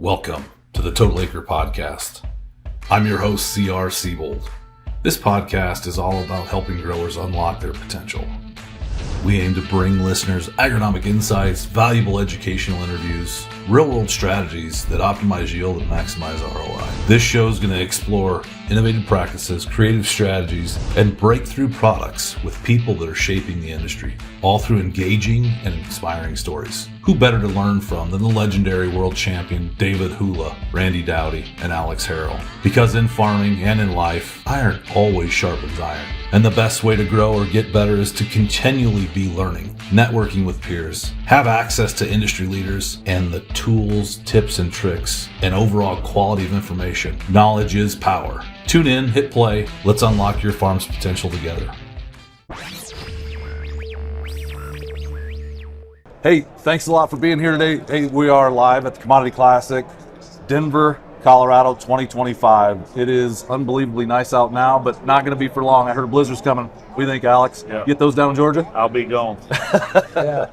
Welcome to the Total Acre Podcast. I'm your host, C.R. Siebold. This podcast is all about helping growers unlock their potential. We aim to bring listeners agronomic insights, valuable educational interviews, real-world strategies that optimize yield and maximize ROI. This show is going to explore innovative practices, creative strategies, and breakthrough products with people that are shaping the industry, all through engaging and inspiring stories. Who better to learn from than the legendary world champion David Hula, Randy Dowdy, and Alex Harrell? Because in farming and in life, iron always sharpens iron. And the best way to grow or get better is to continually be learning, networking with peers, have access to industry leaders, and the tools, tips, and tricks, and overall quality of information. Knowledge is power. Tune in, hit play. Let's unlock your farm's potential together. Hey, thanks a lot for being here today. Hey, we are live at the Commodity Classic, Denver, Colorado 2025. It is unbelievably nice out now, but not going to be for long. I heard a blizzard's coming. What do you think, Alex? Yeah. Get those down in Georgia? I'll be gone. Yeah.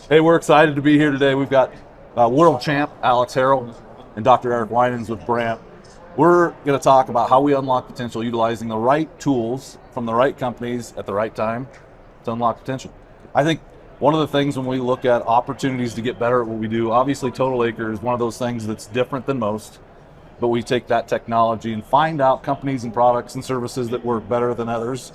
Hey, we're excited to be here today. We've got world champ Alex Harrell and Dr. Eric Winans with Brandt. We're going to talk about how we unlock potential utilizing the right tools from the right companies at the right time to unlock potential. I think one of the things when we look at opportunities to get better at what we do, obviously Total Acre is one of those things that's different than most, but we take that technology and find out companies and products and services that work better than others.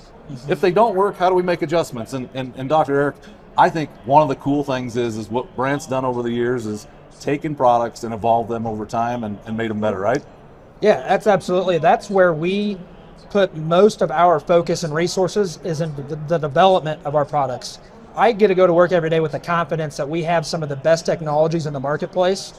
If they don't work, how do we make adjustments? And Dr. Eric, I think one of the cool things is what Brandt's done over the years is taken products and evolved them over time and made them better, right? Yeah, that's where we put most of our focus and resources is in the development of our products. I get to go to work every day with the confidence that we have some of the best technologies in the marketplace.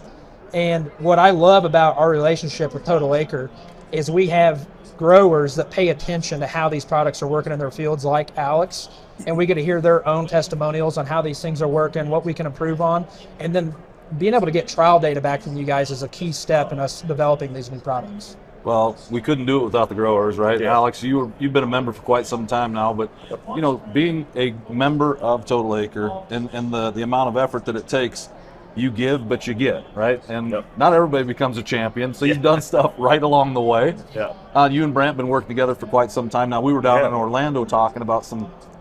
And what I love about our relationship with Total Acre is we have growers that pay attention to how these products are working in their fields, like Alex, and we get to hear their own testimonials on how these things are working, what we can improve on, and then being able to get trial data back from you guys is a key step in us developing these new products. Well, we couldn't do it without the growers, right? Yeah. Alex, you've been a member for quite some time now, but you know, being a member of Total Acre and the amount of effort that it takes, you give, but you get, right? And not everybody becomes a champion, so you've done stuff right along the way. Yeah. You and Brandt been working together for quite some time now. We were down in Orlando talking about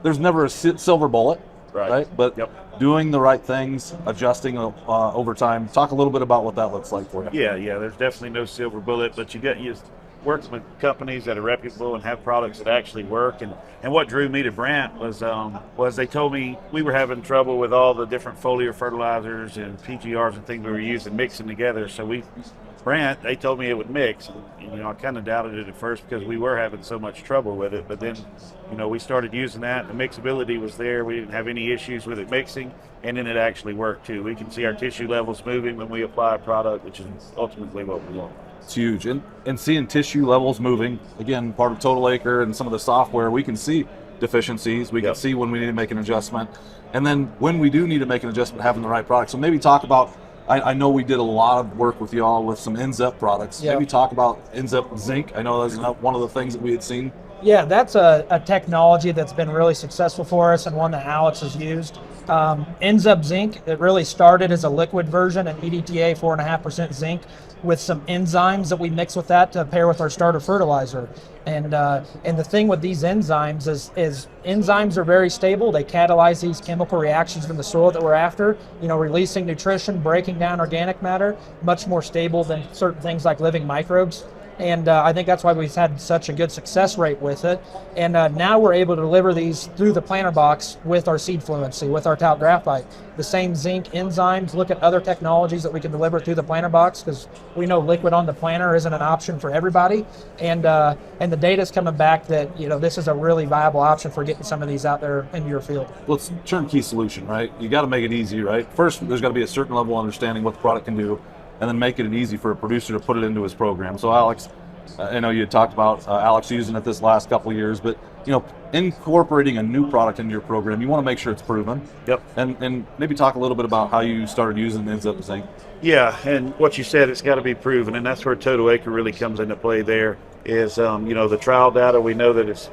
there's never a silver bullet, right? But doing the right things, adjusting over time. Talk a little bit about what that looks like for you. Yeah, there's definitely no silver bullet, but you working with companies that are reputable and have products that actually work. And what drew me to Brandt was they told me we were having trouble with all the different foliar fertilizers and PGRs and things we were using, mixing together. So Brandt, they told me it would mix. And, I kind of doubted it at first because we were having so much trouble with it. But then, we started using that. The mixability was there. We didn't have any issues with it mixing. And then it actually worked too. We can see our tissue levels moving when we apply a product, which is ultimately what we want. It's huge. And seeing tissue levels moving, again, part of Total Acre and some of the software, we can see deficiencies. We can see when we need to make an adjustment. And then when we do need to make an adjustment, having the right product. So maybe talk about, I know we did a lot of work with y'all with some NZEP products. Maybe talk about NZEP Zinc. I know that's one of the things that we had seen. Yeah, that's a technology that's been really successful for us and one that Alex has used. NZEP Zinc, it really started as a liquid version, an EDTA 4.5% zinc with some enzymes that we mix with that to pair with our starter fertilizer. And the thing with these enzymes is enzymes are very stable. They catalyze these chemical reactions from the soil that we're after, releasing nutrition, breaking down organic matter, much more stable than certain things like living microbes. And I think that's why we've had such a good success rate with it. And now we're able to deliver these through the planter box with our seed fluency, with our talc graphite. The same zinc enzymes, look at other technologies that we can deliver through the planter box because we know liquid on the planter isn't an option for everybody. And the data's coming back that, this is a really viable option for getting some of these out there into your field. Well, it's a turnkey solution, right? You got to make it easy, right? First, there's got to be a certain level of understanding what the product can do, and then make it easy for a producer to put it into his program. So Alex, I know you had talked about Alex using it this last couple of years, but incorporating a new product into your program, you want to make sure it's proven. Yep. And maybe talk a little bit about how you started using Ends-Up Zinc. Yeah, and what you said, it's got to be proven, and that's where Total Acre really comes into play. There is, the trial data. We know that it's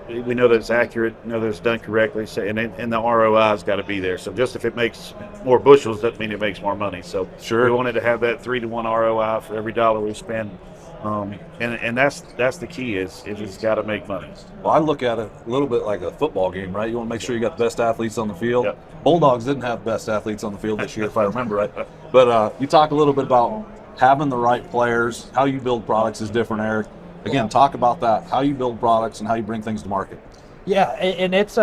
accurate. We know that it's done correctly. So, and the ROI's got to be there. So just if it makes more bushels, doesn't mean it makes more money. So Sure. we wanted to have that 3-to-1 ROI for every dollar we spend. And that's the key is it's got to make money. Well, I look at it a little bit like a football game, right? You want to make sure you got the best athletes on the field. Yep. Bulldogs didn't have the best athletes on the field this year, if I remember right. But you talk a little bit about having the right players. How you build products is different, Eric. Again, talk about that. How you build products and how you bring things to market. Yeah, and it's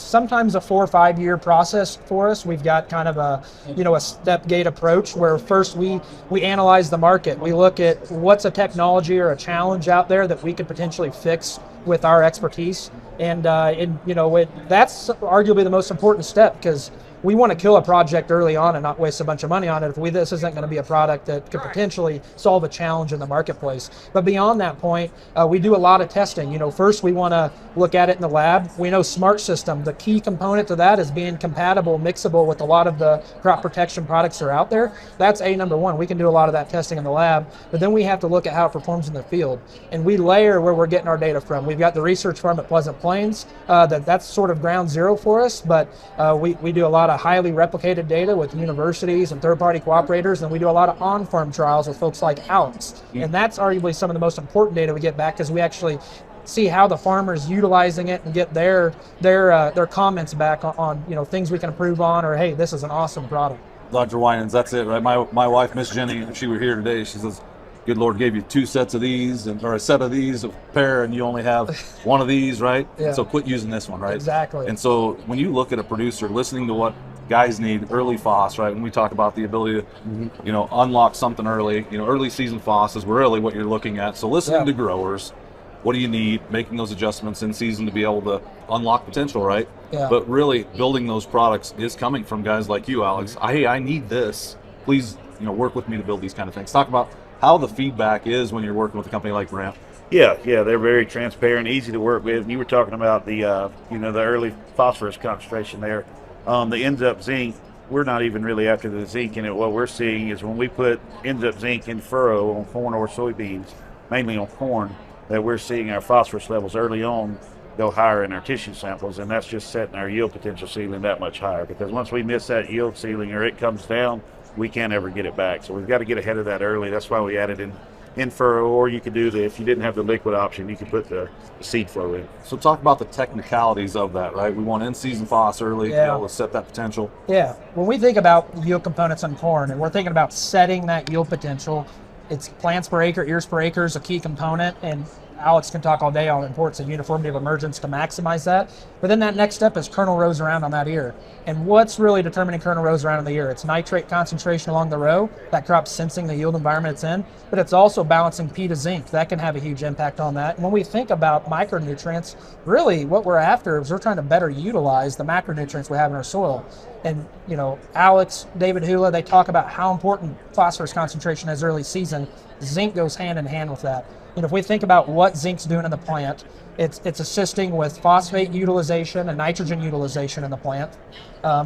sometimes a 4 or 5 year process for us. We've got kind of a step gate approach where first we analyze the market. We look at what's a technology or a challenge out there that we could potentially fix with our expertise, and that's arguably the most important step, because we want to kill a project early on and not waste a bunch of money on it if this isn't going to be a product that could potentially solve a challenge in the marketplace. But beyond that point, we do a lot of testing. First we want to look at it in the lab. We know Smart System, the key component to that is being compatible, mixable with a lot of the crop protection products that are out there. That's number one. We can do a lot of that testing in the lab, but then we have to look at how it performs in the field. And we layer where we're getting our data from. We've got the research farm at Pleasant Plains. That's sort of ground zero for us, but we do a lot of highly replicated data with universities and third-party cooperators, and we do a lot of on-farm trials with folks like Alex. And that's arguably some of the most important data we get back, because we actually see how the farmer's utilizing it and get their comments back on things we can improve on, or hey, this is an awesome product. Dr. Winans, that's it, right? My wife, Miss Jenny, if she were here today, she says, good Lord gave you 2 sets of these, or a set of these, a pair, and you only have one of these, right? Yeah. So quit using this one, right? Exactly. And so when you look at a producer, listening to what guys need, early FOS, right? When we talk about the ability to, unlock something early, early season FOS is really what you're looking at. So listening to growers, what do you need? Making those adjustments in season to be able to unlock potential, right? Yeah. But really building those products is coming from guys like you, Alex. Hey, I need this. Please, work with me to build these kind of things. Talk about how the feedback is when you're working with a company like Brandt. Yeah, they're very transparent, easy to work with. And you were talking about the early phosphorus concentration there. The Ends-Up Zinc, we're not even really after the zinc in it. What we're seeing is when we put Ends-Up Zinc in furrow on corn or soybeans, mainly on corn, that we're seeing our phosphorus levels early on go higher in our tissue samples, and that's just setting our yield potential ceiling that much higher, because once we miss that yield ceiling or it comes down, we can't ever get it back. So we've got to get ahead of that early. That's why we added in furrow, or you could do if you didn't have the liquid option, you could put the seed flow in. So talk about the technicalities of that, right? We want in-season FOS early to be able to set that potential. Yeah, when we think about yield components on corn, and we're thinking about setting that yield potential, it's plants per acre, ears per acre is a key component, and Alex can talk all day on the importance of uniformity of emergence to maximize that. But then that next step is kernel rows around on that ear. And what's really determining kernel rows around on the ear? It's nitrate concentration along the row. That crop's sensing the yield environment it's in. But it's also balancing P to zinc. That can have a huge impact on that. And when we think about micronutrients, really what we're after is we're trying to better utilize the macronutrients we have in our soil. And, Alex, David Hula, they talk about how important phosphorus concentration is early season. Zinc goes hand in hand with that. If we think about what zinc's doing in the plant, it's assisting with phosphate utilization and nitrogen utilization in the plant.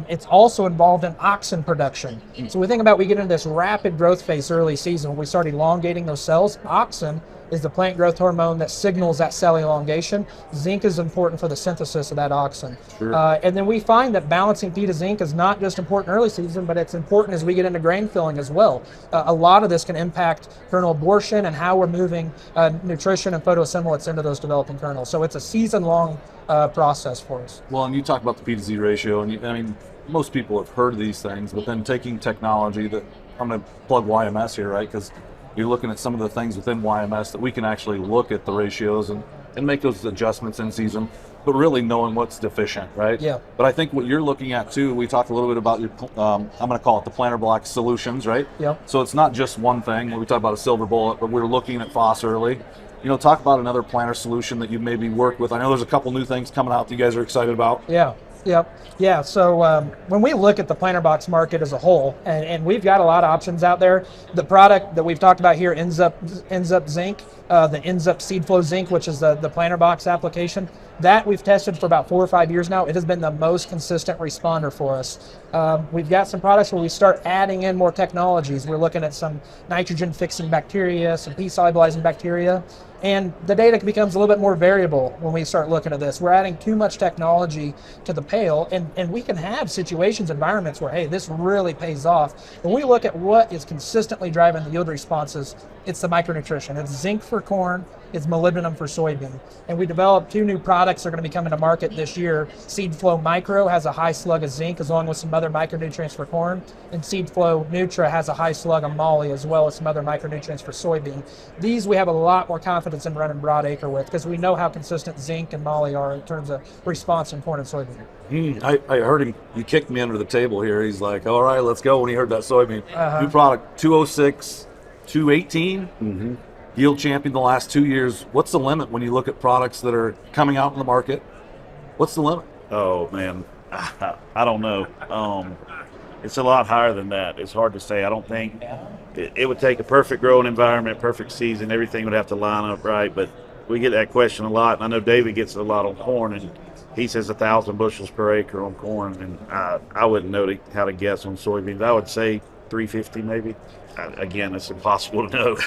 It's also involved in auxin production. So we think about, we get into this rapid growth phase early season when we start elongating those cells. Auxin is the plant growth hormone that signals that cell elongation. Zinc is important for the synthesis of that auxin. Sure. And then we find that balancing P to zinc is not just important early season, but it's important as we get into grain filling as well. A lot of this can impact kernel abortion and how we're moving nutrition and photoassimilants into those developing kernels. So it's a season-long process for us. Well, and you talk about the P to Z ratio, and most people have heard of these things, but then taking technology that, I'm going to plug YMS here, right? Because you're looking at some of the things within YMS that we can actually look at the ratios and make those adjustments in season, but really knowing what's deficient, right? Yeah. But I think what you're looking at too, we talked a little bit about your, I'm going to call it the planter block solutions, right? Yep. So it's not just one thing. We talk about a silver bullet, but we're looking at FOS early. Talk about another planter solution that you maybe worked with. I know there's a couple new things coming out that you guys are excited about. Yeah. Yep. Yeah. So when we look at the planter box market as a whole, and we've got a lot of options out there, the product that we've talked about here, ends up Zinc, the ends up Seed Flow Zinc, which is the planter box application, that we've tested for about 4 or 5 years now. It has been the most consistent responder for us. We've got some products where we start adding in more technologies. We're looking at some nitrogen fixing bacteria, some pea solubilizing bacteria. And the data becomes a little bit more variable when we start looking at this. We're adding too much technology to the pail, and we can have situations, environments where, hey, this really pays off. When we look at what is consistently driving the yield responses, it's the micronutrition. It's zinc for corn, it's molybdenum for soybean. And we developed 2 new products that are going to be coming to market this year. Seed Flow Micro has a high slug of zinc along with some other micronutrients for corn, and Seed Flow Nutra has a high slug of moly as well as some other micronutrients for soybean. These we have a lot more confidence in running broad acre with because we know how consistent zinc and moly are in terms of response in corn and soybean. I heard him. He kicked me under the table here. He's like, all right, let's go. When he heard that soybean. New product, 206, 218. Yield champion the last 2 years. What's the limit when you look at products that are coming out in the market? What's the limit? Oh, man. I don't know. It's a lot higher than that. It's hard to say. I don't think it would take a perfect growing environment, perfect season. Everything would have to line up right. But we get that question a lot. And I know David gets it a lot on corn, and he says 1,000 bushels per acre on corn. And I wouldn't know how to guess on soybeans. I would say 350 maybe. Again, it's impossible to know.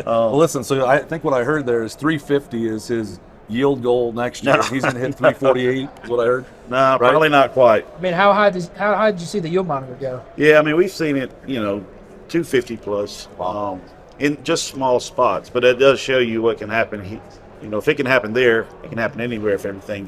Well, listen, so I think what I heard there is 350 is his yield goal next year. No. He's going to hit 348 is what I heard. No, Right? probably not quite. I mean, how high did you see the yield monitor go? Yeah, I mean, we've seen it, 250 plus in just small spots. But it does show you what can happen. If it can happen there, it can happen anywhere if everything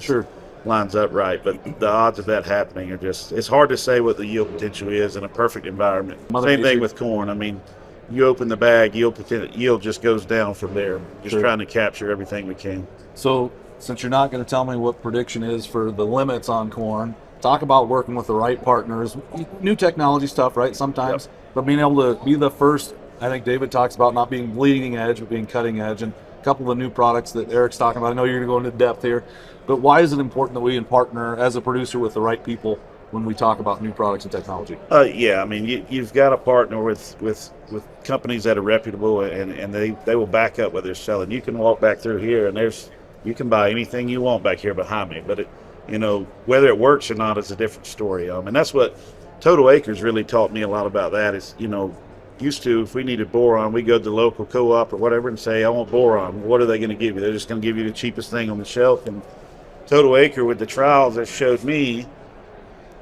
lines up right. But the odds of that happening are it's hard to say what the yield potential is in a perfect environment. Same thing with corn. I mean, you open the bag, yield just goes down from there. Just trying to capture everything we can. So since you're not going to tell me what prediction is for the limits on corn, talk about working with the right partners. New technology stuff, right, sometimes. But being able to be the first, I think David talks about not being bleeding edge, but being cutting edge. And a couple of the new products that Eric's talking about. I know you're going to go into depth here. But why is it important that we partner as a producer with the right people when we talk about new products and technology? Yeah, I mean, you've got to partner with companies that are reputable, and they will back up what they're selling. You can walk back through here, and you can buy anything you want back here behind me. But whether it works or not is a different story. And that's what Total Acres really taught me a lot about. That is, used to, if we needed boron, we go to the local co-op or whatever and say, I want boron. What are they going to give you? They're just going to give you the cheapest thing on the shelf. And Total Acre, with the trials that showed me,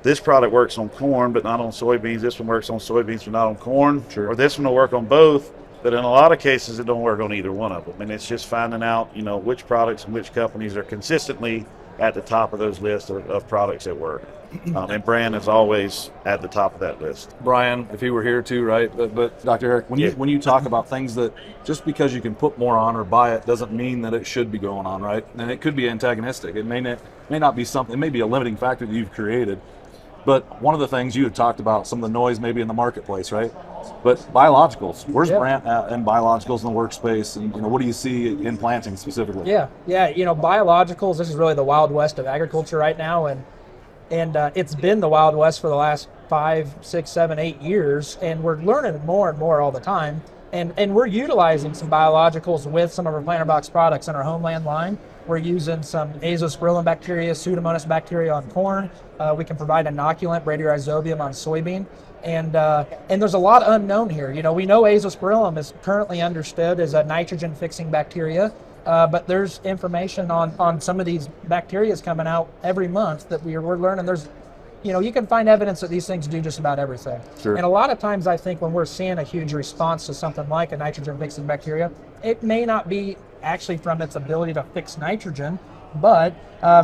this product works on corn but not on soybeans. This one works on soybeans but not on corn. Or this one will work on both, but in a lot of cases it don't work on either one of them. And it's just finding out, which products and which companies are consistently at the top of those lists of products that work. And Brandt is always at the top of that list. Brian, if he were here too, right? But Dr. Eric, when you talk about things that just because you can put more on or buy it doesn't mean that it should be going on, right? And it could be antagonistic. It may not be something. It may be a limiting factor that you've created. But one of the things you had talked about, some of the noise maybe in the marketplace, right? But biologicals, where's Brandt at in biologicals in the workspace? And what do you see in planting specifically? Yeah. Biologicals, this is really the Wild West of agriculture right now. And it's been the Wild West for the last 5, 6, 7, 8 years. And we're learning more and more all the time. And we're utilizing some biologicals with some of our planter box products in our Homeland line. We're using some azospirillum bacteria, Pseudomonas bacteria on corn. We can provide inoculant, Bradyrhizobium on soybean. And there's a lot unknown here. We know azospirillum is currently understood as a nitrogen fixing bacteria, but there's information on some of these bacteria coming out every month that we're learning. There's, you can find evidence that these things do just about everything. Sure. And a lot of times I think when we're seeing a huge response to something like a nitrogen fixing bacteria, it may not be actually from its ability to fix nitrogen, but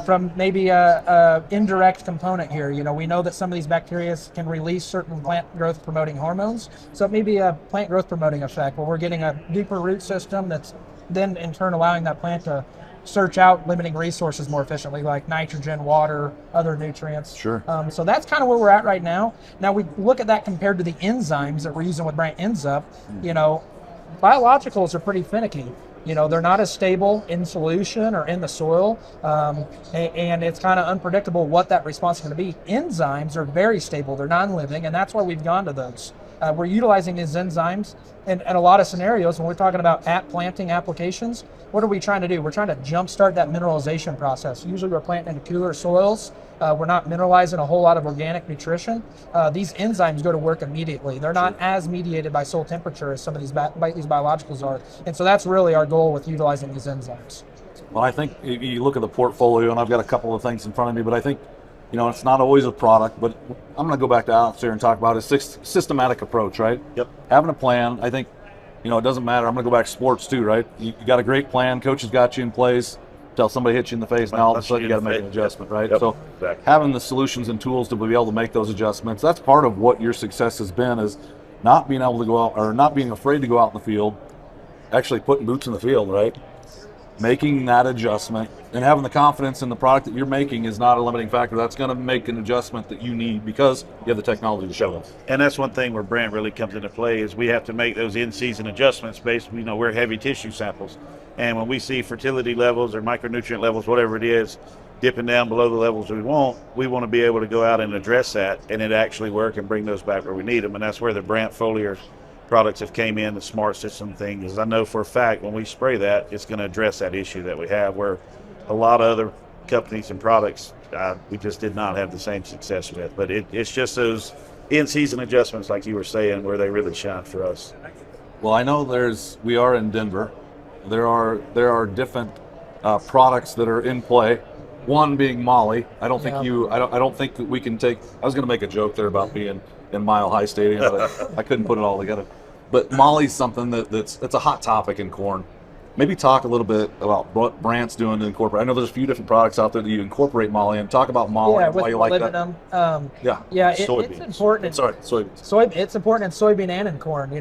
from maybe a indirect component here. We know that some of these bacteria can release certain plant growth promoting hormones. So it may be a plant growth promoting effect where we're getting a deeper root system that's then in turn allowing that plant to search out limiting resources more efficiently, like nitrogen, water, other nutrients. Sure. So that's kind of where we're at right now. Now we look at that compared to the enzymes that we're using with Brandt Ends Up. Biologicals are pretty finicky. They're not as stable in solution or in the soil, and it's kind of unpredictable what that response is going to be. Enzymes are very stable. They're non-living, and that's why we've gone to those. We're utilizing these enzymes in a lot of scenarios. When we're talking about planting applications, what are we trying to do? We're trying to jumpstart that mineralization process. Usually we're planting into cooler soils. We're not mineralizing a whole lot of organic nutrition. These enzymes go to work immediately. They're not as mediated by soil temperature as some of these biologicals are. And so that's really our goal with utilizing these enzymes. Well, I think if you look at the portfolio, and I've got a couple of things in front of me, but I think, it's not always a product, but I'm going to go back to Alex here and talk about a systematic approach, right? Yep. Having a plan, I think, it doesn't matter. I'm going to go back to sports too, right? You got a great plan. Coach has got you in place. Till somebody hits you in the face, now all of a sudden you got to make an adjustment, right? Yep. So Exactly. having the solutions and tools to be able to make those adjustments, that's part of what your success has been, is not being able to go out, or not being afraid to go out in the field, actually putting boots in the field, right? Making that adjustment and having the confidence in the product that you're making is not a limiting factor. That's going to make an adjustment that you need because you have the technology to show us. And that's one thing where Brandt really comes into play, is we have to make those in-season adjustments based, we're heavy tissue samples. And when we see fertility levels or micronutrient levels, whatever it is, dipping down below the levels we want to be able to go out and address that, and it actually work and bring those back where we need them. And that's where the Brandt foliar products have came in, the smart system thing, is I know for a fact when we spray that, it's going to address that issue that we have, where a lot of other companies and products we just did not have the same success with. But it's just those in-season adjustments, like you were saying, where they really shine for us. Well, I know we are in Denver. There are different products that are in play. One being Molly. I don't think that we can take. I was going to make a joke there about being in Mile High Stadium, but I couldn't put it all together. But Molly's something that's a hot topic in corn. Maybe talk a little bit about what Brandt's doing to incorporate. I know there's a few different products out there that you incorporate Molly in. Talk about Molly and why you like that. It's important. Soybeans. It's important in soybean and in corn,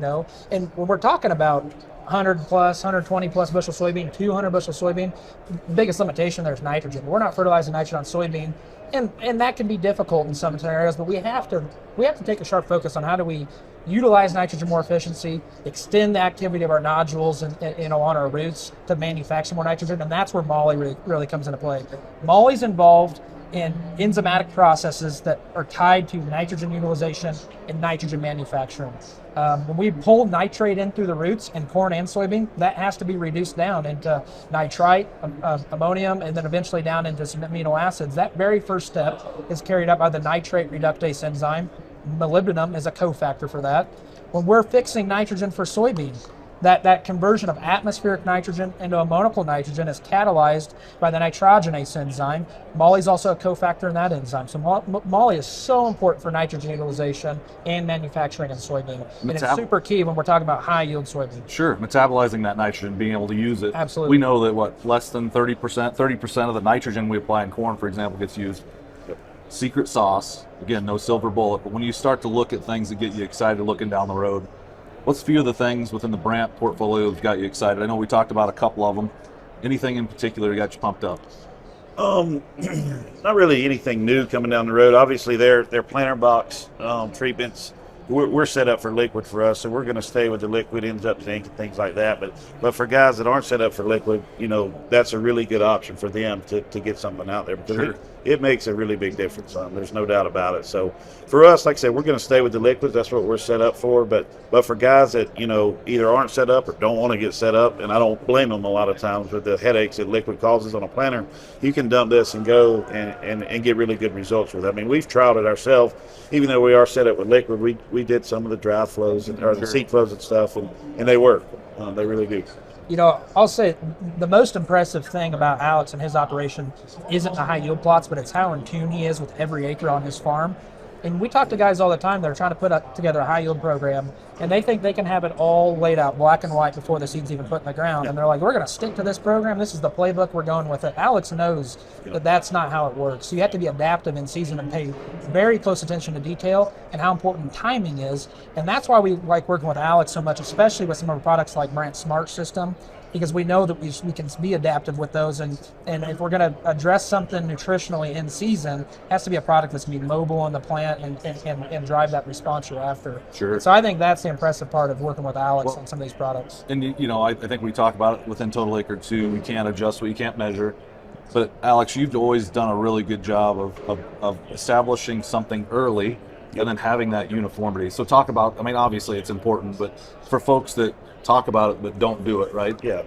And when we're talking about 100 plus, 120 plus bushel soybean, 200 bushel soybean, the biggest limitation there is nitrogen. We're not fertilizing nitrogen on soybean, and that can be difficult in some scenarios. But we have to take a sharp focus on how do we utilize nitrogen more efficiency, extend the activity of our nodules and on our roots to manufacture more nitrogen, and that's where Molly really comes into play. Molly's involved in enzymatic processes that are tied to nitrogen utilization and nitrogen manufacturing. When we pull nitrate in through the roots in corn and soybean, that has to be reduced down into nitrite, ammonium, and then eventually down into some amino acids. That very first step is carried out by the nitrate reductase enzyme. Molybdenum is a cofactor for that. When we're fixing nitrogen for soybean, that conversion of atmospheric nitrogen into ammoniacal nitrogen is catalyzed by the nitrogenase enzyme. Molly is also a cofactor in that enzyme. So Molly is so important for nitrogen utilization and manufacturing in soybean. And it's super key when we're talking about high yield soybean. Sure, metabolizing that nitrogen, being able to use it. Absolutely. We know that less than 30% of the nitrogen we apply in corn, for example, gets used. Secret sauce, again, no silver bullet, but when you start to look at things that get you excited looking down the road, what's a few of the things within the Brandt portfolio that got you excited? I know we talked about a couple of them. Anything in particular that got you pumped up? Not really anything new coming down the road. Obviously, their planter box treatments, we're set up for liquid for us, so we're going to stay with the liquid, ends up zinc and things like that. But for guys that aren't set up for liquid, that's a really good option for them to get something out there, because it makes a really big difference. There's no doubt about it. So for us, like I said, we're going to stay with the liquids. That's what we're set up for. But for guys that either aren't set up or don't want to get set up, and I don't blame them a lot of times with the headaches that liquid causes on a planter, you can dump this and go and get really good results with it. I mean, we've trialed it ourselves. Even though we are set up with liquid, we did some of the dry flows or the seed flows and stuff, and they work. They really do. I'll say the most impressive thing about Alex and his operation isn't the high yield plots, but it's how in tune he is with every acre on his farm. And we talk to guys all the time that are trying to put together a high yield program, and they think they can have it all laid out black and white before the seed's even put in the ground. And they're like, we're going to stick to this program. This is the playbook. We're going with it. Alex knows that that's not how it works. So you have to be adaptive in season and pay very close attention to detail and how important timing is. And that's why we like working with Alex so much, especially with some of our products like Brandt Smart System because we know that we can be adaptive with those. And if we're going to address something nutritionally in season, it has to be a product that's going to be mobile on the plant and drive that response you're after. Sure. So I think that's the impressive part of working with Alex on some of these products. And, I think we talk about it within Total Acre too. We can't adjust what you can't measure. But Alex, you've always done a really good job of establishing something early and then having that uniformity. So talk about, obviously it's important, but for folks that talk about it but don't do it, right? Yeah.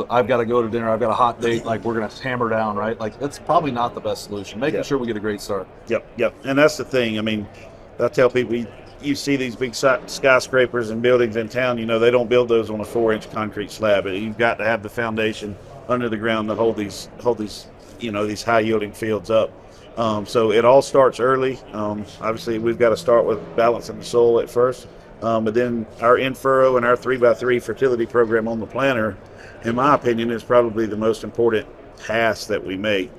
I've got to go to dinner, I've got a hot date, like we're going to hammer down, right? Like that's probably not the best solution. Making sure we get a great start. Yep. And that's the thing. I tell people, you see these big skyscrapers and buildings in town, they don't build those on a 4-inch concrete slab. You've got to have the foundation under the ground to hold these these high yielding fields up. So it all starts early. Obviously we've got to start with balancing the soil at first. But then our in-furrow and our 3x3 fertility program on the planter, in my opinion, is probably the most important pass that we make.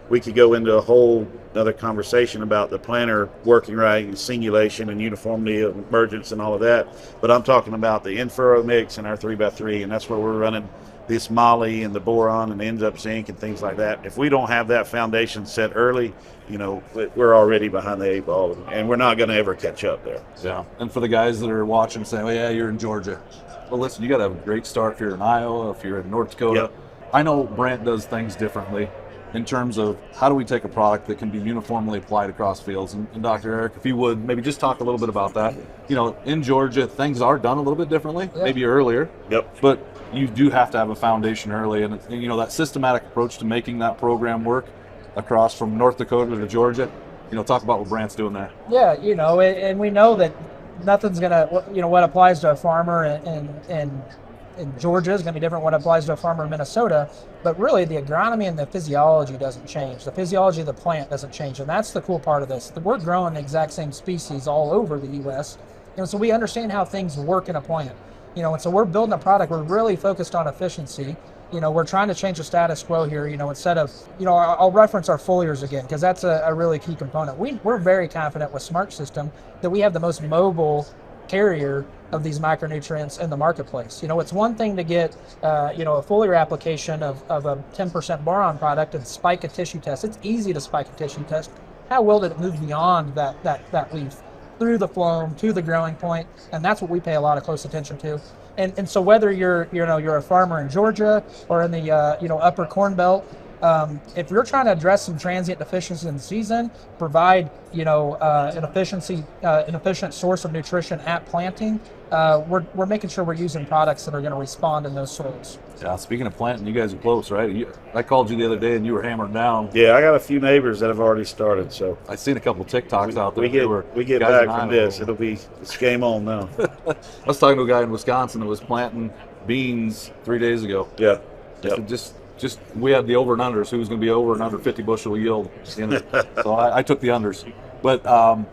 We could go into a whole other conversation about the planter working right and singulation and uniformity of emergence and all of that. But I'm talking about the in-furrow mix and our 3x3, and that's where we're running this moly and the boron and the ends up zinc and things like that. If we don't have that foundation set early, we're already behind the 8 ball, and we're not going to ever catch up there. Yeah. And for the guys that are watching saying, oh yeah, you're in Georgia. Well, listen, you got to have a great start if you're in Iowa, if you're in North Dakota. Yep. I know Brandt does things differently in terms of how do we take a product that can be uniformly applied across fields. And Dr. Eric, if you would, maybe just talk a little bit about that. In Georgia, things are done a little bit differently, maybe earlier. Yep. But you do have to have a foundation early. And that systematic approach to making that program work across from North Dakota to Georgia, talk about what Brandt's doing there. Yeah, and we know that nothing's going to, what applies to a farmer in Georgia is going to be different what applies to a farmer in Minnesota, but really the agronomy and the physiology doesn't change. The physiology of the plant doesn't change, and that's the cool part of this. We're growing the exact same species all over the U.S., so we understand how things work in a plant. And so we're building a product. We're really focused on efficiency. We're trying to change the status quo here, instead of, I'll reference our foliars again, because that's a really key component. We're very confident with Smart System that we have the most mobile carrier of these micronutrients in the marketplace. It's one thing to get, a foliar application of a 10% boron product and spike a tissue test. It's easy to spike a tissue test. How well did it move beyond that leaf, through the phloem to the growing point? And that's what we pay a lot of close attention to. And so whether you're a farmer in Georgia or in the upper Corn Belt, if you're trying to address some transient deficiencies in the season, provide an efficient source of nutrition at planting, we're making sure we're using products that are going to respond in those soils. Yeah, speaking of planting, you guys are close, right? I called you the other day and you were hammered down. Yeah, I got a few neighbors that have already started. So I've seen a couple of TikToks out there. We get back from this. It's game on now. I was talking to a guy in Wisconsin that was planting beans 3 days ago. Yeah. Yep. Just we had the over and unders. Who was going to be over and under 50 bushel yield? So I took the unders. But going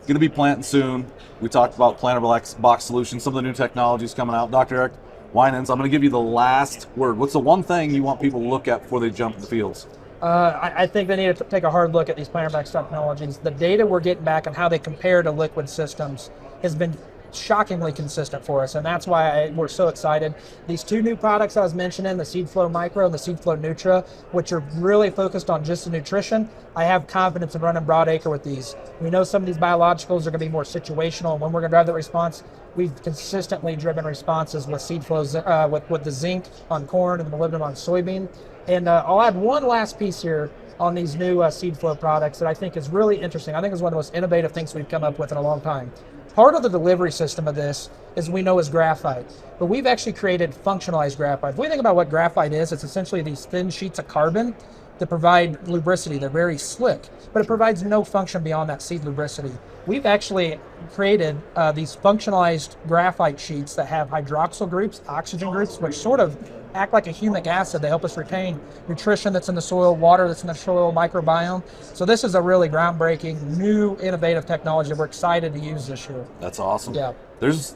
to be planting soon. We talked about plantable box solutions, some of the new technologies coming out. Dr. Eric Winans, I'm going to give you the last word. What's the one thing you want people to look at before they jump in the fields? I think they need to take a hard look at these planter-box technologies. The data we're getting back and how they compare to liquid systems has been shockingly consistent for us, and that's why we're so excited. These two new products I was mentioning, the Seed Flow Micro and the Seed Flow Nutra, which are really focused on just the nutrition, I have confidence in running broad acre with these. We know some of these biologicals are going to be more situational, and when we're going to drive that response, we've consistently driven responses with seed flows, with the zinc on corn and the molybdenum on soybean. And I'll add one last piece here on these new seed flow products that I think is really interesting. I think it's one of the most innovative things we've come up with in a long time. Part of the delivery system of this is we know is graphite, but we've actually created functionalized graphite. If we think about what graphite is, it's essentially these thin sheets of carbon that provide lubricity. They're very slick, but it provides no function beyond that seed lubricity. We've actually created these functionalized graphite sheets that have hydroxyl groups, oxygen groups, which sort of act like a humic acid. They help us retain nutrition that's in the soil, water that's in the soil, microbiome. So this is a really groundbreaking, new, innovative technology that we're excited to use this year. That's awesome. Yeah. There's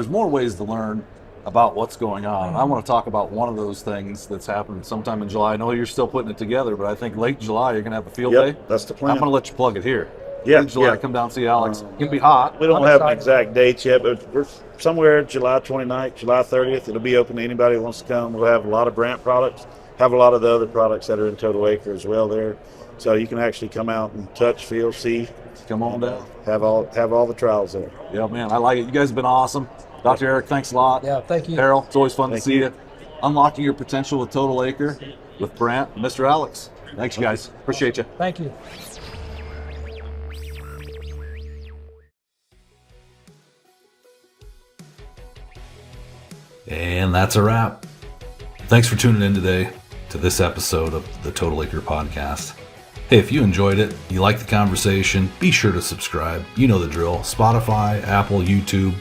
more ways to learn about what's going on. And I want to talk about one of those things that's happened sometime in July. I know you're still putting it together, but I think late July you're going to have a field day. That's the plan. I'm going to let you plug it here. Yeah, in July. yeah. Come down and see Alex. It's gonna be hot. We don't I'm have an excited. exact date yet, but we're somewhere July 29th, July 30th. It'll be open to anybody who wants to come. We'll have a lot of Brandt products, have a lot of the other products that are in Total Acre as well there. So you can actually come out and touch, feel, see, Come on down. have all the trials there. Yeah, man, I like it. You guys have been awesome. Dr. Eric, thanks a lot. Yeah, thank you. Harrell, it's always fun to Thank see you. you. Unlocking your potential with Total Acre with Brandt and Mr. Alex. Thanks, you guys. Appreciate you. Thank you. And that's a wrap. Thanks for tuning in today to this episode of the Total Acre Podcast. Hey, if you enjoyed it, you like the conversation, be sure to subscribe. You know the drill. Spotify, Apple, YouTube.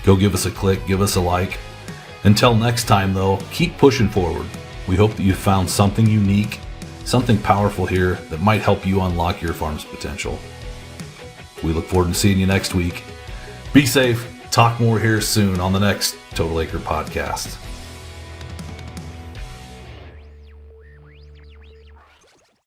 Go give us a click, give us a like. Until next time, though, keep pushing forward. We hope that you found something unique, something powerful here that might help you unlock your farm's potential. We look forward to seeing you next week. Be safe. Talk more here soon on the next Total Acre Podcast.